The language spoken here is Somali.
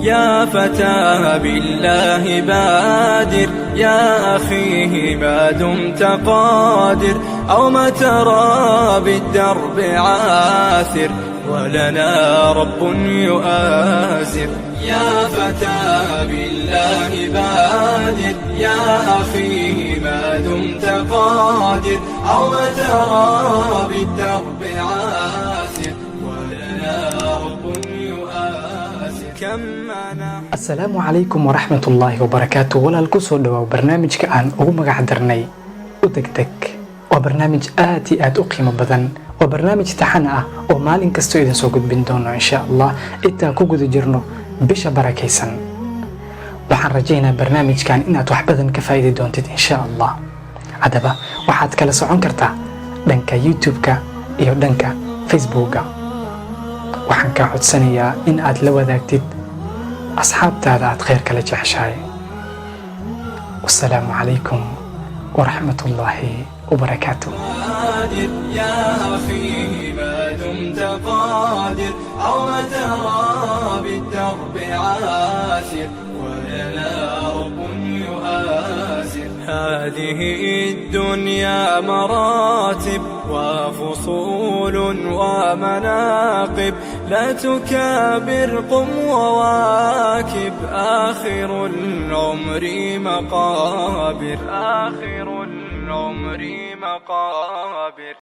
يا فتى بالله بادر يا أخي ما دمت قادر أو ما ترى بالدرب عاثر ولنا رب يؤازر يا فتى بالله بادر يا أخي ما دمت قادر أو ما ترى بالدرب عاثر ولنا رب يؤازر كم أنا. السلام عليكم ورحمة الله وبركاته. walaalku soo dhawaw barnaamijka aan ugu magac darnay u degdeg. waa barnaamij aad iyo aad u qiimo badan. waa barnaamij taxan ah oo maalin kasta idin soo gudbin doono insha Allah intaan ku guda jirno bisha barakaysan. waxaan rajaynayaa barnaamijkan inaad wax badan ka faa'iidi doontid insha Allah. hadaba waxaad kala socon kartaa dhanka YouTube-ka iyo dhanka Facebook-ga. waxaan ka codsanayaa in aad la wadaagtid asxaabtaada aad khayr kala jeceshahay. wassalaamu calaykum waraxmatullaahi وبركاته. يا أخي ما دمت قادر أو ما ترى بالدرب عاثر ولنا رب يؤازر. هذه الدنيا مراتب وفصول ومناقب لا تكابر قم وواكب آخر العمر مقابر آخر العمر مقابر.